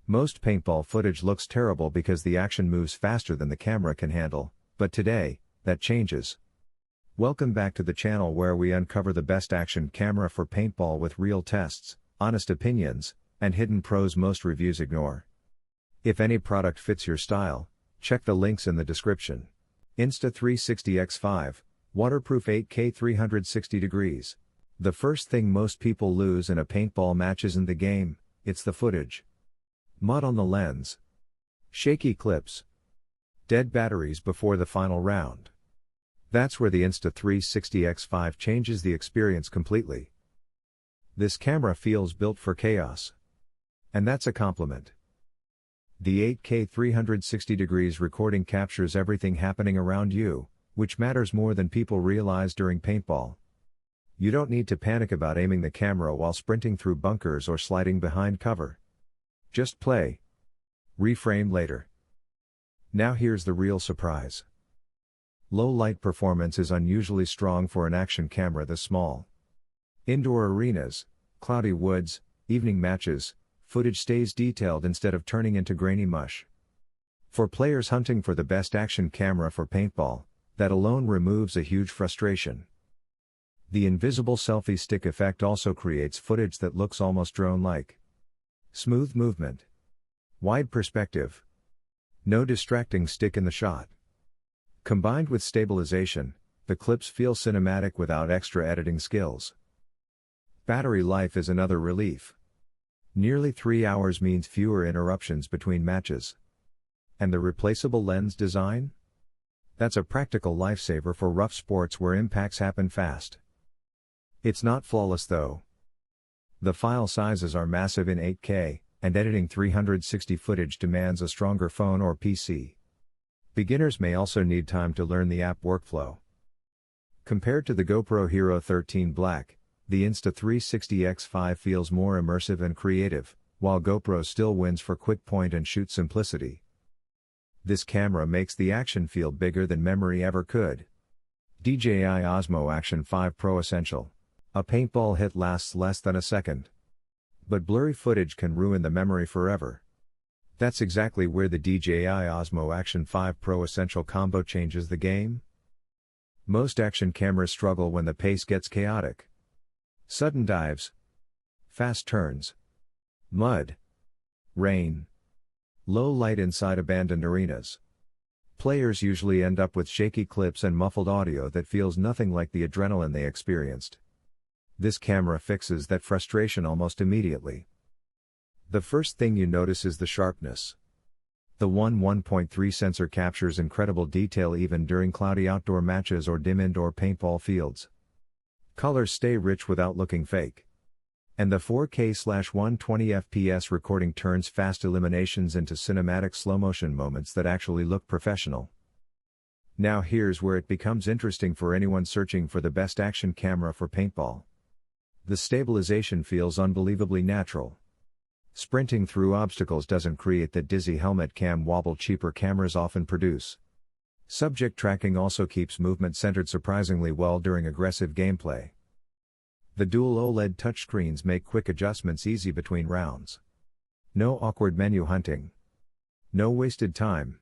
Most paintball footage looks terrible because the action moves faster than the camera can handle, but today, that changes. Welcome back to the channel where we uncover the best action camera for paintball with real tests, honest opinions, and hidden pros most reviews ignore. If any product fits your style, check the links in the description. Insta360X5, waterproof 8K 360 degrees. The first thing most people lose in a paintball match isn't the game, it's the footage. Mud on the lens. Shaky clips. Dead batteries before the final round. That's where the Insta360X5 changes the experience completely. This camera feels built for chaos. And that's a compliment. The 8K 360 degrees recording captures everything happening around you, which matters more than people realize during paintball. You don't need to panic about aiming the camera while sprinting through bunkers or sliding behind cover. Just play. Reframe later. Now here's the real surprise. Low light performance is unusually strong for an action camera this small. Indoor arenas, cloudy woods, evening matches, footage stays detailed instead of turning into grainy mush. For players hunting for the best action camera for paintball, that alone removes a huge frustration. The invisible selfie stick effect also creates footage that looks almost drone-like. Smooth movement. Wide perspective. No distracting stick in the shot. Combined with stabilization, the clips feel cinematic without extra editing skills. Battery life is another relief. Nearly 3 hours means fewer interruptions between matches. And the replaceable lens design? That's a practical lifesaver for rough sports where impacts happen fast. It's not flawless though. The file sizes are massive in 8K, and editing 360 footage demands a stronger phone or PC. Beginners may also need time to learn the app workflow. Compared to the GoPro HERO13 Black, the Insta360X5 feels more immersive and creative, while GoPro still wins for quick point and shoot simplicity. This camera makes the action feel bigger than memory ever could. DJI Osmo Action 5 Pro Essential. A paintball hit lasts less than a second. But blurry footage can ruin the memory forever. That's exactly where the DJI Osmo Action 5 Pro Essential combo changes the game. Most action cameras struggle when the pace gets chaotic. Sudden dives. Fast turns. Mud. Rain. Low light inside abandoned arenas. Players usually end up with shaky clips and muffled audio that feels nothing like the adrenaline they experienced. This camera fixes that frustration almost immediately. The first thing you notice is the sharpness. The 1.3 sensor captures incredible detail even during cloudy outdoor matches or dim indoor paintball fields. Colors stay rich without looking fake. And the 4K/120 FPS recording turns fast eliminations into cinematic slow-motion moments that actually look professional. Now here's where it becomes interesting for anyone searching for the best action camera for paintball. The stabilization feels unbelievably natural. Sprinting through obstacles doesn't create the dizzy helmet cam wobble cheaper cameras often produce. Subject tracking also keeps movement centered surprisingly well during aggressive gameplay. The dual OLED touchscreens make quick adjustments easy between rounds. No awkward menu hunting. No wasted time.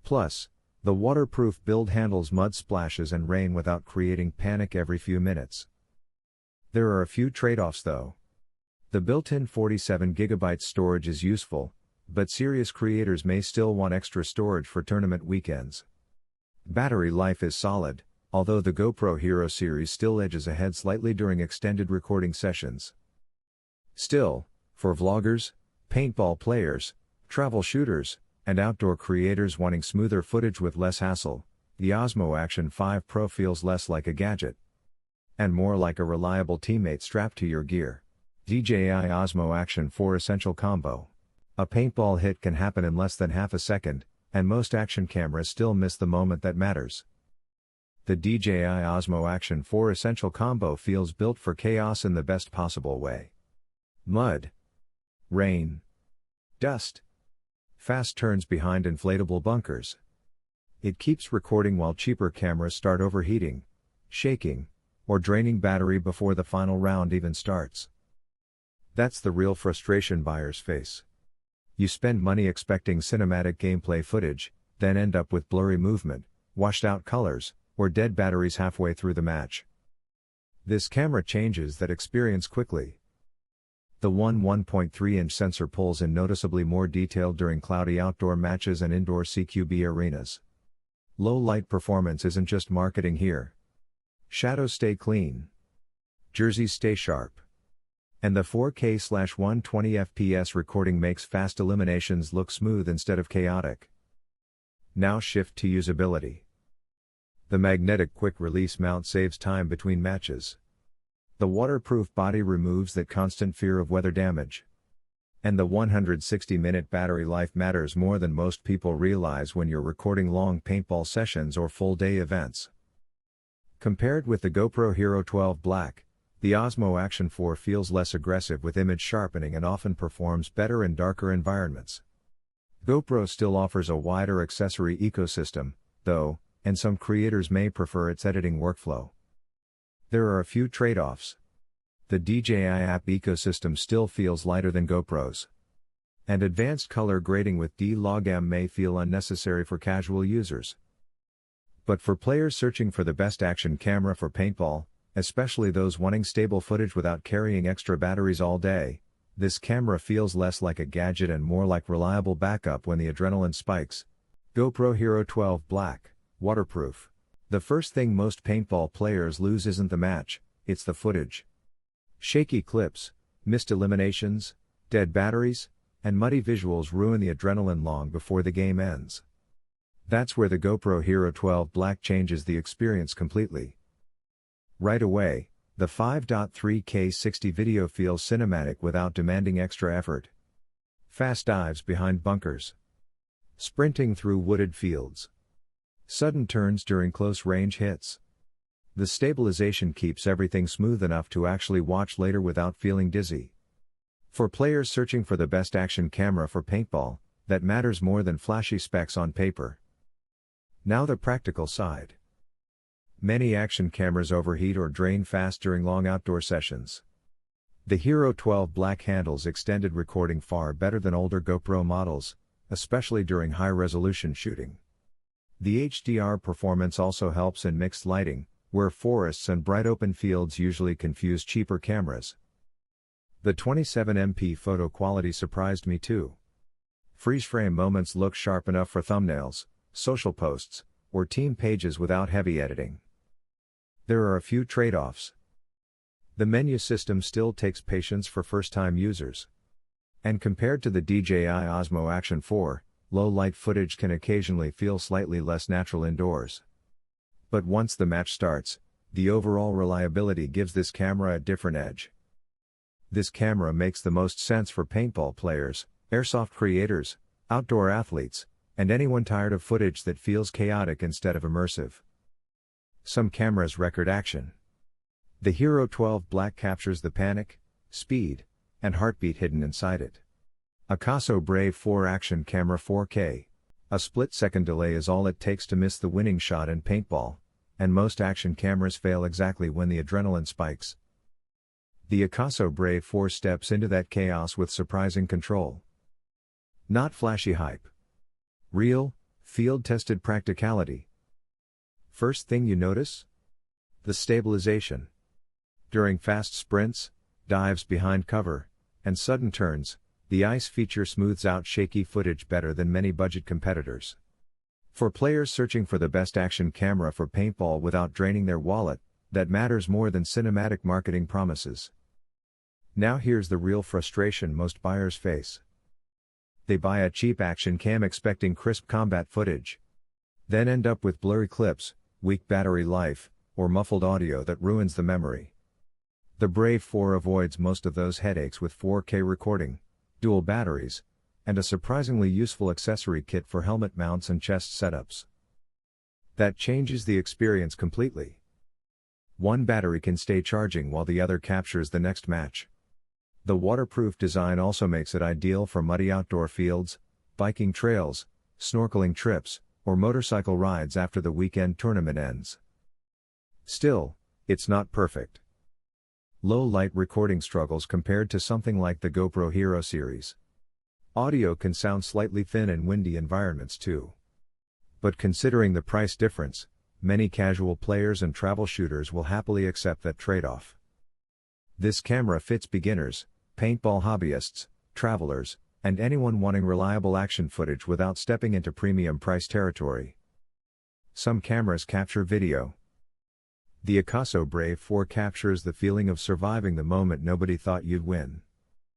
Plus, the waterproof build handles mud splashes and rain without creating panic every few minutes. There are a few trade-offs though. The built-in 47GB storage is useful, but serious creators may still want extra storage for tournament weekends. Battery life is solid, although the GoPro Hero series still edges ahead slightly during extended recording sessions. Still, for vloggers, paintball players, travel shooters, and outdoor creators wanting smoother footage with less hassle, the Osmo Action 5 Pro feels less like a gadget and more like a reliable teammate strapped to your gear. DJI Osmo Action 4 Essential Combo. A paintball hit can happen in less than half a second, and most action cameras still miss the moment that matters. The DJI Osmo Action 4 Essential Combo feels built for chaos in the best possible way. Mud. Rain. Dust. Fast turns behind inflatable bunkers. It keeps recording while cheaper cameras start overheating, shaking, or draining battery before the final round even starts. That's the real frustration buyers face. You spend money expecting cinematic gameplay footage, then end up with blurry movement, washed out colors, or dead batteries halfway through the match. This camera changes that experience quickly. The 1.3-inch sensor pulls in noticeably more detail during cloudy outdoor matches and indoor CQB arenas. Low light performance isn't just marketing here. Shadows stay clean. Jerseys stay sharp. And the 4K/120 FPS recording makes fast eliminations look smooth instead of chaotic. Now shift to usability. The magnetic quick release mount saves time between matches. The waterproof body removes that constant fear of weather damage. And the 160-minute battery life matters more than most people realize when you're recording long paintball sessions or full-day events. Compared with the GoPro HERO12 Black, the Osmo Action 4 feels less aggressive with image sharpening and often performs better in darker environments. GoPro still offers a wider accessory ecosystem, though, and some creators may prefer its editing workflow. There are a few trade-offs. The DJI app ecosystem still feels lighter than GoPro's. And advanced color grading with D-Log-M may feel unnecessary for casual users. But for players searching for the best action camera for paintball, especially those wanting stable footage without carrying extra batteries all day, this camera feels less like a gadget and more like reliable backup when the adrenaline spikes. GoPro HERO12 Black, waterproof. The first thing most paintball players lose isn't the match, it's the footage. Shaky clips, missed eliminations, dead batteries, and muddy visuals ruin the adrenaline long before the game ends. That's where the GoPro HERO12 Black changes the experience completely. Right away, the 5.3K 60 video feels cinematic without demanding extra effort. Fast dives behind bunkers. Sprinting through wooded fields. Sudden turns during close-range hits. The stabilization keeps everything smooth enough to actually watch later without feeling dizzy. For players searching for the best action camera for paintball, that matters more than flashy specs on paper. Now the practical side. Many action cameras overheat or drain fast during long outdoor sessions. The HERO12 Black handles extended recording far better than older GoPro models, especially during high-resolution shooting. The HDR performance also helps in mixed lighting, where forests and bright open fields usually confuse cheaper cameras. The 27MP photo quality surprised me too. Freeze-frame moments look sharp enough for thumbnails, social posts, or team pages without heavy editing. There are a few trade-offs. The menu system still takes patience for first-time users. And compared to the DJI Osmo Action 4, low-light footage can occasionally feel slightly less natural indoors. But once the match starts, the overall reliability gives this camera a different edge. This camera makes the most sense for paintball players, airsoft creators, outdoor athletes, and anyone tired of footage that feels chaotic instead of immersive. Some cameras record action. The HERO12 Black captures the panic, speed, and heartbeat hidden inside it. AKASO Brave 4 Action Camera 4K. A split-second delay is all it takes to miss the winning shot in paintball, and most action cameras fail exactly when the adrenaline spikes. The AKASO Brave 4 steps into that chaos with surprising control. Not flashy hype. Real, field-tested practicality. First thing you notice? The stabilization. During fast sprints, dives behind cover, and sudden turns, the ICE feature smooths out shaky footage better than many budget competitors. For players searching for the best action camera for paintball without draining their wallet, that matters more than cinematic marketing promises. Now here's the real frustration most buyers face. They buy a cheap action cam expecting crisp combat footage. Then end up with blurry clips, weak battery life, or muffled audio that ruins the memory. The Brave 4 avoids most of those headaches with 4K recording, dual batteries, and a surprisingly useful accessory kit for helmet mounts and chest setups. That changes the experience completely. One battery can stay charging while the other captures the next match. The waterproof design also makes it ideal for muddy outdoor fields, biking trails, snorkeling trips, or motorcycle rides after the weekend tournament ends. Still, it's not perfect. Low light recording struggles compared to something like the GoPro Hero series. Audio can sound slightly thin in windy environments too. But considering the price difference, many casual players and travel shooters will happily accept that trade-off. This camera fits beginners, paintball hobbyists, travelers, and anyone wanting reliable action footage without stepping into premium price territory. Some cameras capture video. The AKASO Brave 4 captures the feeling of surviving the moment nobody thought you'd win.